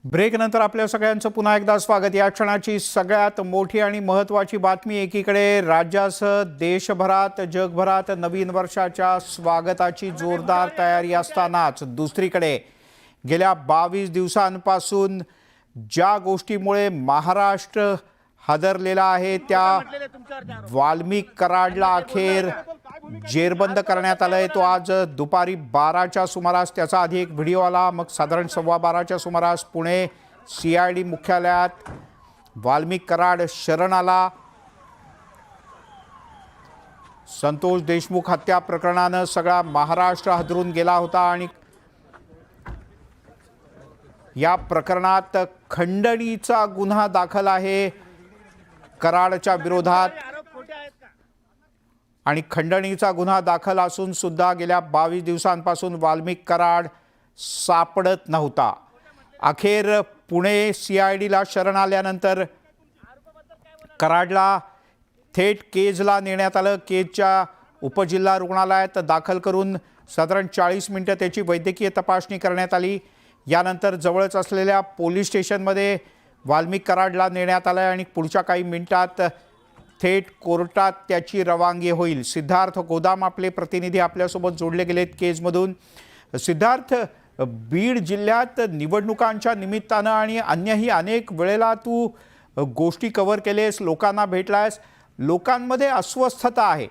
ब्रेकनंतर आपल्या सगळ्यांचं पुन्हा एकदा स्वागत। या क्षणाची सगळ्यात मोठी आणि महत्त्वाची बातमी, एकीकडे राज्यासह देशभरात जगभरात नवीन वर्षाच्या स्वागताची जोरदार तयारी असतानाच दुसरीकडे गेल्या 22 दिवसांपासून ज्या गोष्टीमुळे महाराष्ट्र हादरलेला आहे त्या वाल्मिक कराडला अखेर जेरबंद करण्यात आलंय। तो आज दुपारी 12च्या सुमारास त्याचा आधी एक व्हिडिओ आला, मग साधारण 12:15च्या सुमारास पुणे CID मुख्यालयात वाल्मिक कराड शरण आला। संतोष देशमुख हत्या प्रकरणानं सगळा महाराष्ट्र हादरून गेला होता आणि या प्रकरणात खंडणीचा गुन्हा दाखल आहे कराडच्या विरोधात आणि खंडणीचा गुन्हा दाखल असून सुद्धा गेल्या 22 दिवसांपासून वाल्मिक कराड सापडत नव्हता। अखेर पुणे CIDला शरण आल्यानंतर कराडला थेट केजला नेण्यात आलं। केजच्या उपजिल्हा रुग्णालयात दाखल करून साधारण 40 मिनिटं त्याची वैद्यकीय तपासणी करण्यात आली। यानंतर जवळच असलेल्या पोलीस स्टेशनमध्ये वाल्मिक कराडला नेण्यात आलं आणि पुढच्या काही मिनिटात थेट कोर्टात त्याची रवानगी होईल। सिद्धार्थ गोदाम आपले प्रतिनिधी आपल्यासोबत जोडले गेलेत केजमधून। सिद्धार्थ, बीड जिल्ह्यात निवडणुकांच्या निमित्तानं आणि अन्यही अनेक वेळेला तू गोष्टी कव्हर केलेस, लोकांना भेटलास, लोकांमध्ये अस्वस्थता आहे,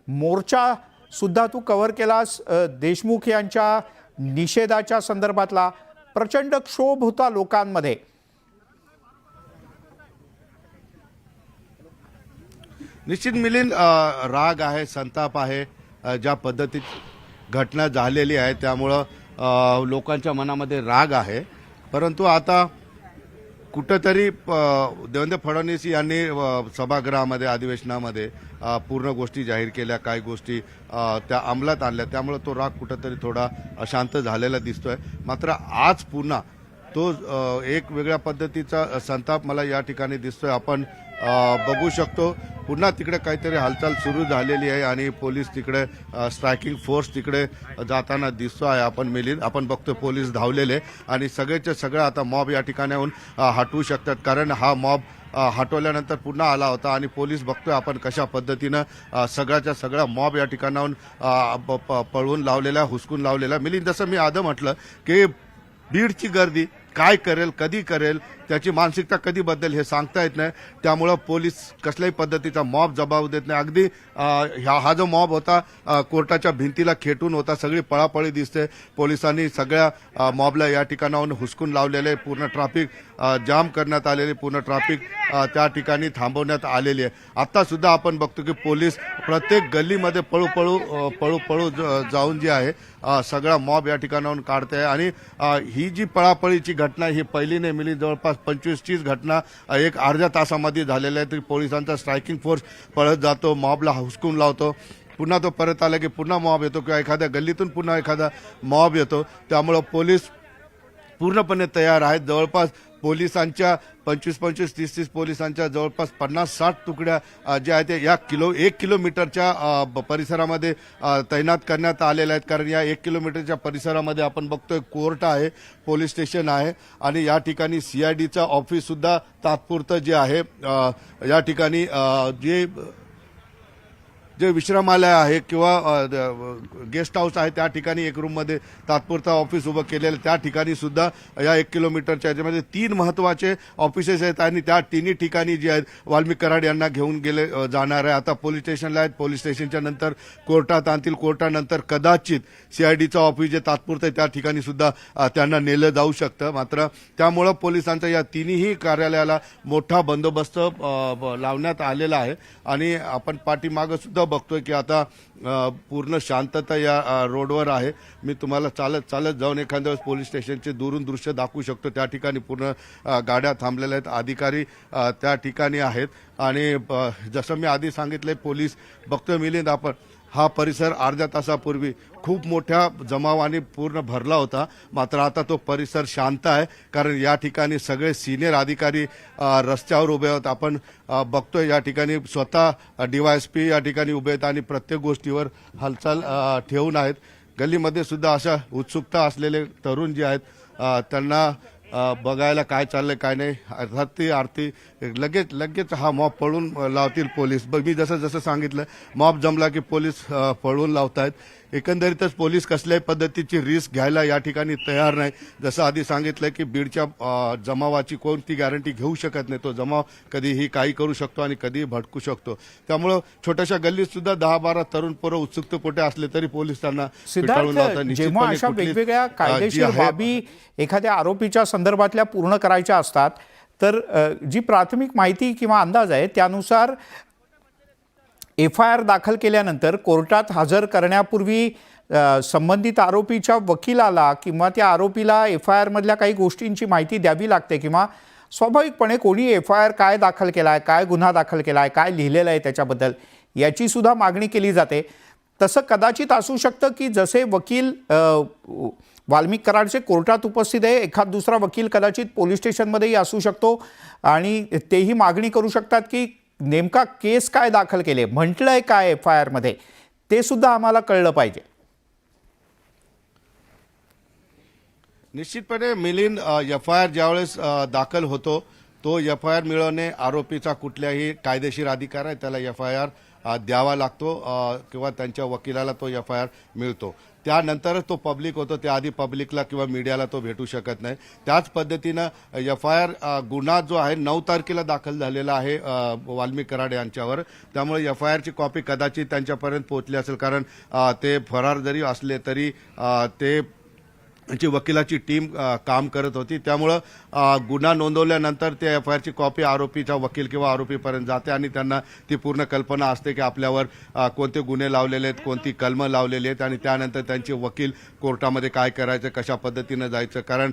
मोर्चा सुद्धा तू कव्हर केलास देशमुख यांच्या निषेधाच्या संदर्भातला। प्रचंड क्षोभ होता लोकांमध्ये। निश्चित मिलिंद, राग आहे, संताप आहे, ज्या पद्धतीत घटना झालेली आहे त्यामुळं लोकांच्या मनामध्ये राग आहे। परंतु आता कुठंतरी देवेंद्र फडणवीस यांनी सभागृहामध्ये अधिवेशनामध्ये पूर्ण गोष्टी जाहीर केल्या, काही गोष्टी त्या अंमलात आणल्या, त्यामुळे तो राग कुठंतरी थोडा अशांत झालेला दिसतोय। मात्र आज पुन्हा तो एक वेगळ्या पद्धतीचा संताप मला या ठिकाणी दिसतोय। आपण बघू शकतो पुन्हा तिकडे काहीतरी हालचाल सुरू झालेली आहे आणि पोलीस तिकडे स्ट्रायकिंग फोर्स तिकडे जाताना दिसतो आहे। आपण बघतो पोलीस धावलेले आणि सगळेचे सगळं आता मॉब या ठिकाणाहून हटवू शकतात, कारण हा मॉब हटवल्यानंतर पुन्हा आला होता आणि पोलीस बघतोय आपण कशा पद्धतीनं सगळ्याच्या सगळा मॉब या ठिकाणाहून पळवून लावलेला, हुसकून लावलेला। मिलिंद, जसं मी आधी म्हटलं की बीडची गर्दी काय करेल, कधी करेल, त्याची मानसिकता कधी बदलेल हे सांगता येत नाही। त्यामुळं पोलीस कसल्याही पद्धतीचा मॉब जबाब देत नाही। अगदी हा जो मॉब होता कोर्टाच्या भिंतीला खेटून होता, सगळी पळापळी दिसते। पोलिसांनी सगळ्या मॉबला या ठिकाणाहून हुसकून लावलेले, पूर्ण ट्रॅफिक जाम करण्यात आलेले, पूर्ण ट्रॅफिक त्या ठिकाणी थांबवण्यात आलेली आहे। आता सुद्धा आपण बघतो की पोलीस प्रत्येक गल्लीमध्ये पळू जाऊन जे आहे सगळा मॉब या ठिकाणाहून काढते आहे। आणि ही जी पळापळीची घटना ही पहिली नाही मिली, जवळपास 25-30 घटना एक अर्ध्या तासामध्ये झालेल्या आहेत। पोलिसांचा स्ट्रायकिंग फोर्स पळत जातो, मॉबला हुसकून लावतो, पुन्हा तो परत आला की पुन्हा मॉब येतो किंवा एखाद्या गल्लीतून पुन्हा एखादा मॉब येतो। त्यामुळं पोलीस पूर्णपणे तयार आहेत। जवळपास पोलिसांच्या 25-25, 30-30 पोलिसांच्या जवळपास 50-60 तुकड्या ज्या आहेत या 1 किलोमीटरच्या परिसरामध्ये तैनात करण्यात आलेल्या आहेत, कारण या 1 किलोमीटरच्या परिसरामध्ये आपण बघतोय कोर्ट आहे, पोलीस स्टेशन आहे आणि या ठिकाणी CIDचं ऑफिस सुद्धा तात्पुरतं जे आहे या ठिकाणी जे विश्रामालय आहे किंवा गेस्ट हाऊस आहे त्या ठिकाणी एक रूममध्ये तात्पुरता ऑफिस उभं केलेलं, त्या ठिकाणी सुद्धा या 1 किलोमीटरच्या याच्यामध्ये 3 महत्त्वाचे ऑफिसेस आहेत आणि त्या तिन्ही ठिकाणी जे आहेत वाल्मिक कराड यांना घेऊन गेले जाणार आहे। आता पोलीस स्टेशनला आहेत, पोलीस स्टेशनच्या नंतर कोर्टात आणतील, कोर्टानंतर कदाचित CIDचं ऑफिस जे तात्पुरतं आहे त्या ठिकाणी सुद्धा त्यांना नेलं जाऊ शकतं। मात्र त्यामुळं पोलिसांचा या तिन्ही कार्यालयाला मोठा बंदोबस्त लावण्यात आलेला आहे आणि आपण पाठीमागं सुद्धा बघतोय की आता पूर्ण शांतता या रोडवर आहे। मी तुम्हाला चालत जाऊन एखाद्या वेळेस पोलीस स्टेशनचे दुरून दृश्य दाखवू शकतो। त्या ठिकाणी पूर्ण गाड्या थांबलेल्या आहेत, अधिकारी त्या ठिकाणी आहेत आणि जसं मी आधी सांगितलंय पोलीस बघतोय मिलिंद आपण हा परिसर अर्ध्या तासापूर्वी खूप मोठ्या जमावाने पूर्ण भरला होता, मात्र आता तो परिसर शांत आहे, कारण या ठिकाणी सगळे सिनियर अधिकारी रस्त्यावर उभे आहेत। आपण बघतोय या ठिकाणी स्वतः DYSP या ठिकाणी उभे आहेत आणि प्रत्येक गोष्टीवर हालचाल ठेवून आहेत। गल्लीमध्ये सुद्धा अशा उत्सुकता असलेले तरुण जे आहेत त्यांना बघायला काय चाललंय काय नाही. अर्थात ती आरती लगेच हा मॉब पळून लावतील पोलीस. मी जसं सांगितलं, मॉब जमला की पोलीस पळून लावतायत. एकंदरीतच पोलीस कसल्याही पद्धतीची रिस्क घ्यायला या ठिकाणी तयार नाही. जसं आधी सांगितलं की बीडच्या जमावाची कोणती गॅरंटी घेऊ शकत नाही. तो जमाव कधीही काही करू शकतो आणि कधीही भटकू शकतो. त्यामुळं छोट्याशा गल्लीत सुद्धा 10-12 तरुण पोरं उत्सुकतेपोटे असले तरी पोलीस त्यांना पिटाळून लावतात. जेव्हा अशा वेगवेगळ्या कायदेशीर बाबी एखाद्या आरोपीच्या संदर्भातल्या पूर्ण करायच्या असतात तर जी प्राथमिक माहिती किंवा अंदाज आहे त्यानुसार FIR दाखल केल्यानंतर कोर्टात हजर करण्यापूर्वी संबंधित आरोपीच्या वकिलाला किंवा त्या आरोपीला FIR मधल्या काही गोष्टींची माहिती द्यावी लागते किंवा स्वाभाविकपणे कोणी FIR काय दाखल केला आहे, काय गुन्हा दाखल केला आहे, काय लिहिलेलं आहे त्याच्याबद्दल याची सुद्धा मागणी केली जाते. तसं कदाचित असू शकतं की जसे वकील वाल्मिक कराडचे कोर्टात उपस्थित आहे, एखाद दुसरा वकील कदाचित पोलीस स्टेशनमध्येही असू शकतो आणि तेही मागणी करू शकतात की नेमका केस काय दाखल केले, म्हटलंय काय FIR मध्ये ते सुद्धा आम्हाला कळलं पाहिजे. निश्चितपणे मिलिंद, FIR ज्यावेळेस दाखल होतो तो FIR मिळवणे आरोपीचा कुठल्याही कायदेशीर अधिकार आहे. त्याला FIR द्यावा लागतो किंवा त्यांच्या वकिलाला तो FIR मिळतो. त्यानंतरच तो पब्लिक होतो. त्याआधी पब्लिकला किंवा मीडियाला तो भेटू शकत नाही. त्याच पद्धतीनं FIR गुन्हा जो आहे 9 तारखेला दाखल झालेला आहे वाल्मिक कराड यांच्यावर. त्यामुळे FIRची कॉपी कदाचित त्यांच्यापर्यंत पोहोचली असेल, कारण ते फरार जरी असले तरी ते त्यांची वकिलाची टीम काम करत होती. त्यामुळं गुन्हा नोंदवल्यानंतर ते FIRची कॉपी आरोपीचा वकील किंवा आरोपीपर्यंत जाते आणि त्यांना ती पूर्ण कल्पना असते की आपल्यावर कोणते गुन्हे लावलेले आहेत, कोणती कलमं लावलेली आहेत आणि त्यानंतर त्यांचे वकील कोर्टामध्ये काय करायचं, कशा पद्धतीनं जायचं. कारण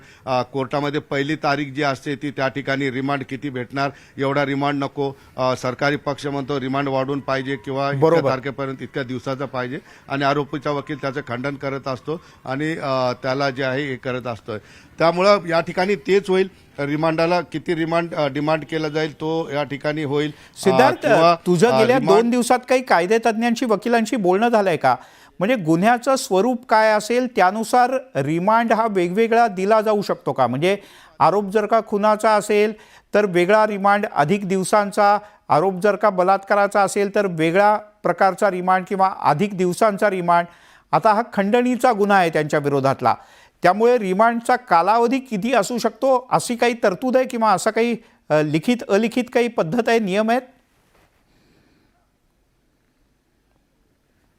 कोर्टामध्ये पहिली तारीख जी असते ती त्या ठिकाणी रिमांड किती भेटणार, एवढा रिमांड नको. सरकारी पक्ष म्हणतो रिमांड वाढून पाहिजे किंवा इतक्या तारखेपर्यंत इतक्या दिवसाचा पाहिजे आणि आरोपीचा वकील त्याचं खंडन करत असतो आणि त्याला जे आहे हे करत असतोय. त्यामुळं या ठिकाणी तेच होईल. रिमांडाला किती डिमांड केला जाईल तो या ठिकाणी होईल. सिद्धार्थ, तुझं गेल्या 2 दिवसात काही कायदे तज्ञांशी वकिलांशी बोलणं झालंय का? म्हणजे गुन्ह्याचं स्वरूप काय असेल त्यानुसार रिमांड हा वेगवेगळा दिला जाऊ शकतो का? म्हणजे आरोप जर का खुनाचा असेल तर वेगळा रिमांड अधिक दिवसांचा, आरोप जर का बलात्काराचा असेल तर वेगळा प्रकारचा रिमांड किंवा अधिक दिवसांचा रिमांड. आता हा खंडणीचा गुन्हा आहे त्यांच्या विरोधातला, त्यामुळे रिमांडचा कालावधी किती असू शकतो अशी काही तरतूद आहे किंवा असा काही लिखित अलिखित काही पद्धत आहे, नियम आहेत?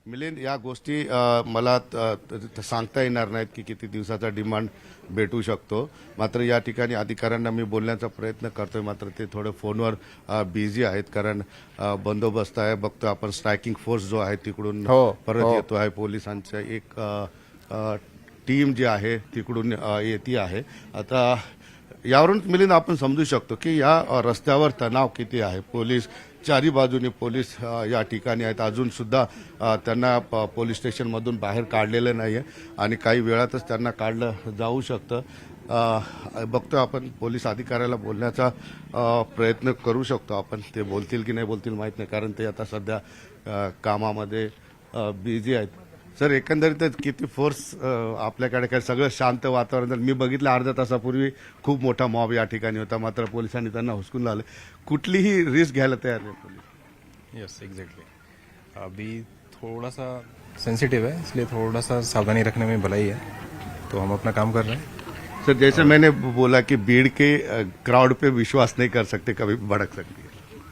मिलिंद, या गोष्टी मला सांगता येणार नाहीत की किती दिवसाचा डिमांड भेटू शकतो. मात्र या ठिकाणी अधिकाऱ्यांना मी बोलण्याचा प्रयत्न करतोय, मात्र ते थोडे फोनवर बिझी आहेत. कारण बंदोबस्त आहे, बघतो आपण स्ट्रायकिंग फोर्स जो आहे तिकडून परत येतो आहे. पोलिसांच्या एक टीम जी आहे तिकडून येते आहे. आता यावरून मिलिंद आपण समजू शकतो की या रस्त्यावर तणाव किती आहे. पोलीस चारी बाजूनी पोलीस या ठिकाणी आहेत. अजून सुद्धा त्यांना पोलीस स्टेशनमधून बाहेर काढलेलं नाही आहे आणि काही वेळातच त्यांना काढलं जाऊ शकतं. बघतो आपण पोलीस अधिकाऱ्याला बोलण्याचा प्रयत्न करू शकतो आपण. ते बोलतील की नाही बोलतील माहीत नाही, कारण ते आता सध्या कामामध्ये बिझी आहेत. सर, एकंदरीतच किती फोर्स आपल्याकडे, काय सगळं शांत वातावरण? मी बघितलं अर्ध्या तासापूर्वी खूप मोठा मॉब या ठिकाणी होता, मात्र पोलिसांनी त्यांना हुसकून लावलं. कुठलीही रिस्क घ्यायला तयार नाही पोलीस. Yes, exactly. अभी थोड़ा सा सेंसिटिव है, इसलिए थोड़ा सा सावधानी रखने में भलाई है, तो हम अपना काम कर रहे हैं. सर, जैसे मैंने बोला कि भीड़ के क्राउड पे विश्वास नहीं कर सकते, कभी भड़क सकती है.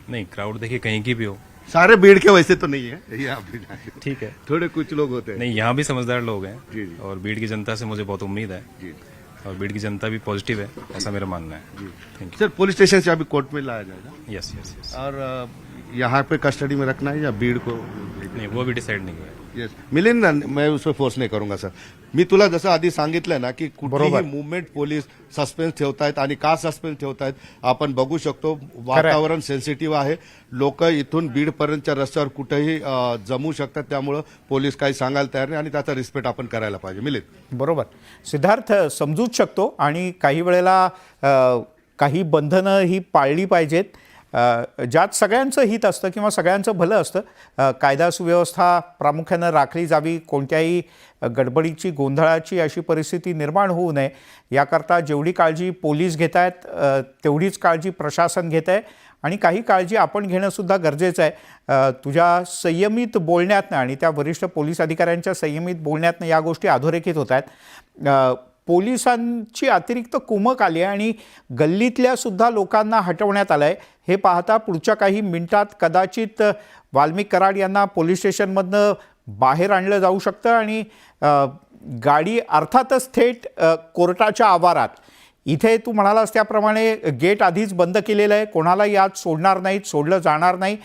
नहीं, क्राउड देखिए कहीं की भी हो, सारे भीड़ के वैसे तो नहीं है, ये आप भी जानते हैं. ठीक है. थोड़े कुछ लोग होते हैं. नहीं, यहाँ भी समझदार लोग हैं. जी, जी. और भीड़ की जनता से मुझे बहुत उम्मीद है. जी. और भीड़ की जनता भी पॉजिटिव है, ऐसा मेरा मानना है. Thank you. Sir, police station से अभी कोर्ट में लाया जाएगा यस यस यस. और यहाँ पे कस्टडी में रखना है या भीड़ को? नहीं, वो भी डिसाइड नहीं हुआ है. येस मिलिंद, मैं उस पर फोर्स नाही करूंगा सर. मी तुला जसं आधी सांगितलं ना की कुठलीही मुवमेंट पोलीस सस्पेन्स ठेवतायत आणि का सस्पेन्स ठेवतायत आपण बघू शकतो. वातावरण सेन्सिटिव्ह आहे. लोक इथून बीड पर्यंतच्या रस्त्यावर कुठेही जमू शकतात. त्यामुळे पोलीस काही सांगायला तयार नाही आणि त्याचा रिस्पेक्ट आपण करायला पाहिजे. मिलिंद, बरोबर. सिद्धार्थ, समजूच शकतो आणि काही वेळेला काही बंधनं ही पाळली पाहिजेत ज्यात सगळ्यांचं हित असतं किंवा सगळ्यांचं भलं असतं. कायदा सुव्यवस्था प्रामुख्यानं राखली जावी, कोणत्याही गडबडीची गोंधळाची अशी परिस्थिती निर्माण होऊ नये याकरता जेवढी काळजी पोलीस घेत आहेत तेवढीच काळजी प्रशासन घेत आहे आणि काही काळजी आपण घेणंसुद्धा गरजेचं आहे. तुझ्या संयमित बोलण्यातनं आणि त्या वरिष्ठ पोलीस अधिकाऱ्यांच्या संयमित बोलण्यातनं या गोष्टी अधोरेखित होत आहेत. पोलिसांची अतिरिक्त कुमक आली आहे आणि गल्लीतल्यासुद्धा लोकांना हटवण्यात आलं आहे. हे पाहता पुढच्या काही मिनिटात कदाचित वाल्मिक कराड यांना पोलीस स्टेशनमधनं बाहेर आणलं जाऊ शकतं आणि गाडी अर्थातच थेट कोर्टाच्या आवारात. इथे तू म्हणालास त्याप्रमाणे गेट आधीच बंद केलेलं आहे, कोणालाही आत सोडणार नाहीत, सोडलं जाणार नाही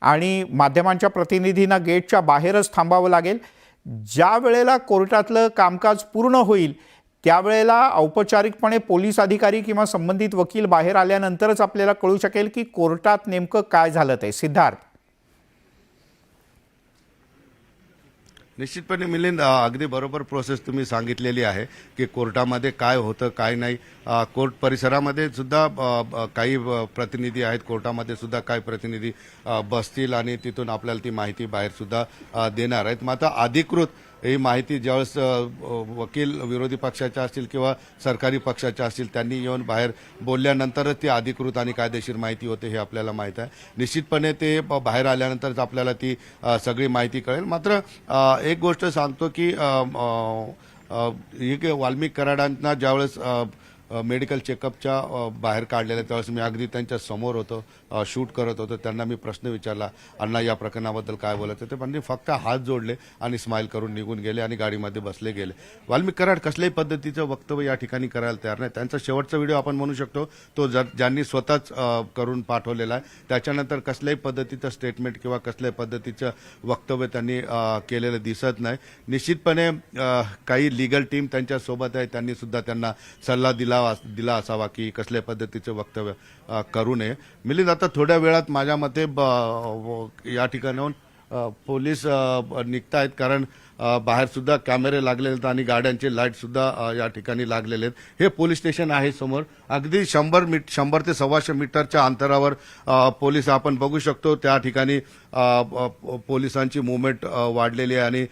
आणि माध्यमांच्या प्रतिनिधींना गेटच्या बाहेरच थांबावं लागेल. ज्या वेळेला कोर्टातलं कामकाज पूर्ण होईल त्यावेळेला औपचारिकपणे पोलीस अधिकारी किंवा संबंधित वकील बाहेर आल्यानंतरच आपल्याला कळू शकेल की कोर्टात नेमकं काय झालं ते. सिद्धार्थ. निश्चितपणे मिलिंद, अगदी बरोबर प्रोसेस तुम्ही सांगितलेली आहे की कोर्टामध्ये काय होतं काय नाही. कोर्ट परिसरामध्ये सुद्धा काही प्रतिनिधी आहेत, कोर्टामध्ये सुद्धा काही प्रतिनिधी बसतील आणि तिथून आपल्याला ती माहिती बाहेर सुद्धा देणार आहेत. मात्र अधिकृत ही माहिती ज्यावेळेस वकील विरोधी पक्षाच्या असतील किंवा सरकारी पक्षाच्या असतील त्यांनी येऊन बाहेर बोलल्यानंतरच ती अधिकृत आणि कायदेशीर माहिती होते हे आपल्याला माहीत आहे. निश्चितपणे ते बाहेर आल्यानंतरच आपल्याला ती सगळी माहिती कळेल. मात्र एक गोष्ट सांगतो की ही वाल्मिक कराडांना ज्यावेळेस मेडिकल चेकअपच्या बाहेर काढलेल्या त्यावेळेस मी अगदी त्यांच्या समोर होतो, शूट करत होतो. त्यांना मी प्रश्न विचारला, अण्णा या प्रकरणाबद्दल काय बोलायचं. ते म्हणजे फक्त हात जोडले आणि स्माईल करून निघून गेले आणि गाडीमध्ये बसले गेले. वाल्मिक कराड कसल्याही पद्धतीचं वक्तव्य या ठिकाणी करायला तयार नाही. त्यांचा शेवटचा व्हिडिओ आपण म्हणू शकतो तो ज्यांनी स्वतःच करून पाठवलेला आहे. त्याच्यानंतर कसल्याही पद्धतीचं स्टेटमेंट किंवा कसल्याही पद्धतीचं वक्तव्य त्यांनी केलेलं दिसत नाही. निश्चितपणे काही लिगल टीम त्यांच्यासोबत आहे, त्यांनी सुद्धा त्यांना सल्ला दिला असावा की कसल्या पद्धतीचं वक्तव्य करू नये. मिलिंद, आता थोड्या वेळात माझ्या मते या ठिकाणाहून पोलीस निघतायत, कारण बाहेर सुद्धा कॅमेरे लागलेले आहेत आणि गाड्यांचे लाईट सुद्धा या ठिकाणी लागलेले आहेत. हे पोलीस स्टेशन आहे समोर, अगदी 100 ते 125 मीटरच्या अंतरावर पोलीस आपण बघू शकतो. त्या ठिकाणी पोलिसांची मुवमेंट वाढलेली आहे आणि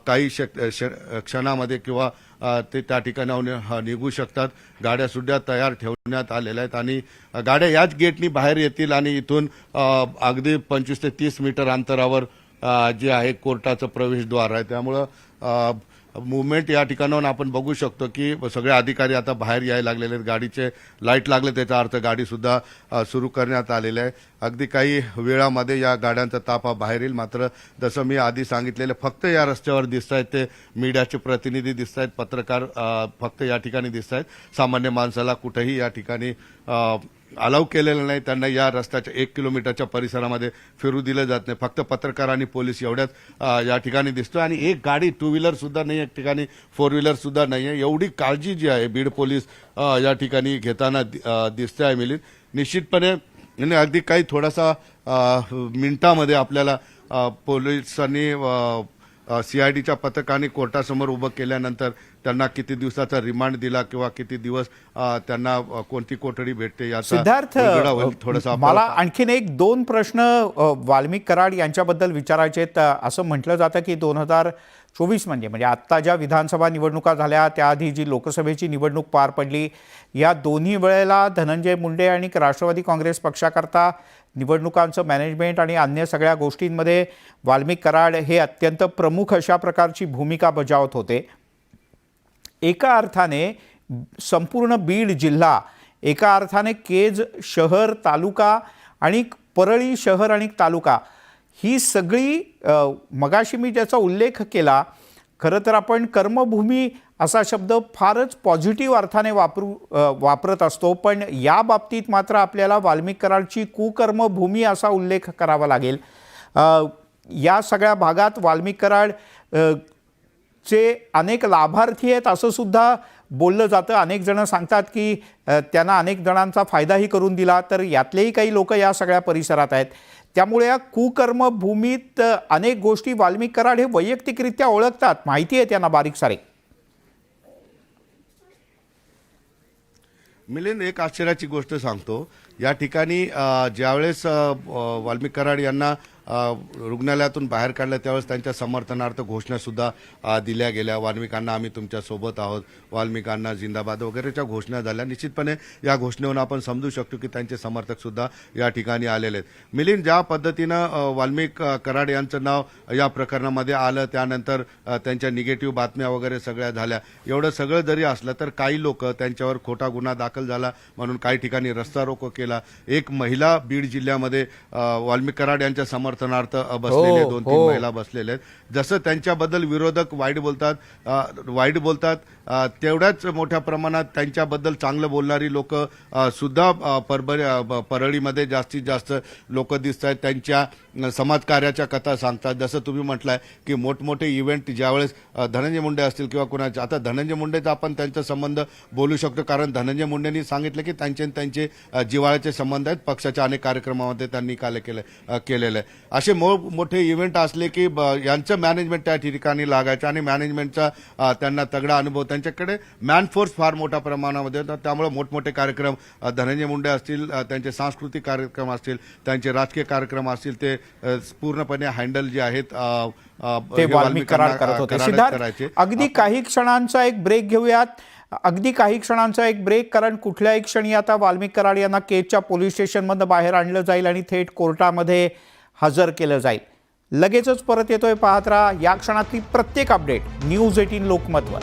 काही क्षणामध्ये किंवा ते त्या ठिकाणाहून निघू शकतात. गाड्या सुद्धा तयार ठेवण्यात आलेल्या आहेत आणि गाड्या याच गेटनी बाहेर येतील आणि इथून अगदी 25 ते 30 मीटर अंतरावर जे आहे कोर्टाचं प्रवेशद्वार आहे. त्यामुळं मुवमेंट या ठिकाणाहून आपण बघू शकतो की सगळे अधिकारी आता बाहेर यायला लागलेले आहेत. गाडीचे लाईट लागले त्याचा अर्थ गाडी सुद्धा सुरू करण्यात आलेली आहे. अगदी काही वेळामध्ये या गाड्यांचा ताफा बाहेर येईल. मात्र जसं मी आधी सांगितलेलं फक्त या रस्त्यावर दिसत आहेत ते मीडियाचे प्रतिनिधी दिसत आहेत, पत्रकार फक्त या ठिकाणी दिसत आहेत. सामान्य माणसाला कुठेही या ठिकाणी अलाव केलेलं नाही. त्यांना या रस्त्याच्या 1 किलोमीटरच्या परिसरामध्ये फिरू दिलं जात नाही. फक्त पत्रकार आणि पोलीस एवढ्याच या ठिकाणी दिसतो आणि एक गाडी 2 व्हीलर सुद्धा नाही, एक ठिकाणी 4 व्हीलर सुद्धा नाही आहे. एवढी काळजी जी आहे बीड पोलीस या ठिकाणी घेताना दिसते आहे. मिलिंद, निश्चितपणे अगदी काही थोडासा मिनिटामध्ये आपल्याला पोलिसांनी CIDच्या पथकाने कोर्टासमोर उभं केल्यानंतर त्यांना किती दिवसाचा रिमांड दिला किंवा किती दिवस त्यांना कोणती कोठडी भेटते याचा सिद्धार्थ, थोडासा मला आणखीन 1-2 प्रश्न वाल्मिक कराड यांच्याबद्दल विचारायचे आहेत. असं म्हटलं जातं की 2024 म्हणजे आत्ता ज्या विधानसभा निवडणुका झाल्या त्याआधी जी लोकसभेची निवडणूक पार पडली, या दोन्ही वेळेला धनंजय मुंडे आणि राष्ट्रवादी काँग्रेस पक्षाकरता निवडणुकांचं मॅनेजमेंट आणि अन्य सगळ्या गोष्टींमध्ये वाल्मिक कराड हे अत्यंत प्रमुख अशा प्रकारची भूमिका बजावत होते. एका अर्थाने संपूर्ण बीड जिल्हा, एका अर्थाने केज शहर तालुका आणि परळी शहर आणि तालुका ही सगळी, मगाशी मी ज्याचा उल्लेख केला, खरं तर आपण कर्मभूमी असा शब्द फारच पॉझिटिव्ह अर्थाने वापरत असतो, पण या बाबतीत मात्र आपल्याला वाल्मिक कराडची कुकर्मभूमी असा उल्लेख करावा लागेल. या सगळ्या भागात वाल्मिक कराड चे अनेक लाभार्थी आहेत असं सुद्धा बोललं जातं. अनेक जण सांगतात की त्यांना अनेक जणांचा फायदाही करून दिला, तर यातलेही काही लोक या सगळ्या परिसरात आहेत. त्यामुळे या कुकर्मभूमीत अनेक गोष्टी वाल्मिक कराड हे वैयक्तिकरित्या ओळखतात, माहिती आहे त्यांना बारीक सारीक. मिलिंद, एक आश्चर्याची गोष्ट सांगतो. या ठिकाणी ज्यावेळेस वाल्मिक कराड यांना रुग्णालयातून बाहेर काढलं त्यावेळेस त्यांच्या समर्थनार्थ घोषणासुद्धा दिल्या गेल्या. वाल्मिकांना आम्ही तुमच्या सोबत आहोत, वाल्मिकांना जिंदाबाद वगैरेच्या घोषणा झाल्या. निश्चितपणे या घोषणेवरून आपण समजू शकतो की त्यांचे समर्थकसुद्धा या ठिकाणी आलेले आहेत. मिलिंद, ज्या पद्धतीनं वाल्मिक कराड यांचं नाव या प्रकरणामध्ये आलं, त्यानंतर त्यांच्या निगेटिव्ह बातम्या वगैरे सगळ्या झाल्या, एवढं सगळं जरी असलं तर काही लोक त्यांच्यावर खोटा गुन्हा दाखल झाला म्हणून काही ठिकाणी रस्ता रोको केला. एक महिला बीड जिल्ह्यामध्ये वाल्मिक कराड यांच्या समर्थनार्थ बसलेले 2-3 महिला बसलेले आहेत. जसं त्यांच्याबद्दल विरोधक वाईट बोलतात तेवढ्याच मोठ्या प्रमाणात त्यांच्याबद्दल चांगलं बोलणारी लोक सुद्धा परळीमध्ये जास्तीत जास्त लोक दिसत आहेत. त्यांच्या समाजकार्याच्या कथा सांगतात. जसं तुम्ही म्हटलंय की मोठमोठे इव्हेंट ज्यावेळेस धनंजय मुंडे असतील किंवा कुणाचे, आता धनंजय मुंडेचा आपण त्यांचा संबंध बोलू शकतो कारण धनंजय मुंडेंनी सांगितलं की त्यांचे जिव्हाळ्याचे संबंध आहेत. पक्षाच्या अनेक कार्यक्रमामध्ये त्यांनी केलेलं आहे. असे मोठे इव्हेंट असले की यांचं मॅनेजमेंट त्या ठिकाणी लागायचं आणि मॅनेजमेंटचा त्यांना तगडा अनुभव, त्यांच्याकडे मॅनफोर्स फार मोठ्या प्रमाणामध्ये होता. त्यामुळे मोठमोठे कार्यक्रम धनंजय मुंडे असतील, त्यांचे सांस्कृतिक कार्यक्रम असतील, त्यांचे राजकीय कार्यक्रम असतील, ते पूर्णपणे हँडल जे आहेत ते वाल्मिक कराड करत होते. सिद्धार्थ, अगदी काही क्षणांचा एक ब्रेक घेऊयात. कारण कुठल्याही क्षणी आता वाल्मिक कराड यांना केजच्या पोलीस स्टेशनमधून बाहेर आणलं जाईल आणि थेट कोर्टामध्ये हजर केलं जाईल. लगेचच परत येतोय. पाहत राहा या क्षणातली प्रत्येक अपडेट न्यूज 18 लोकमतवर.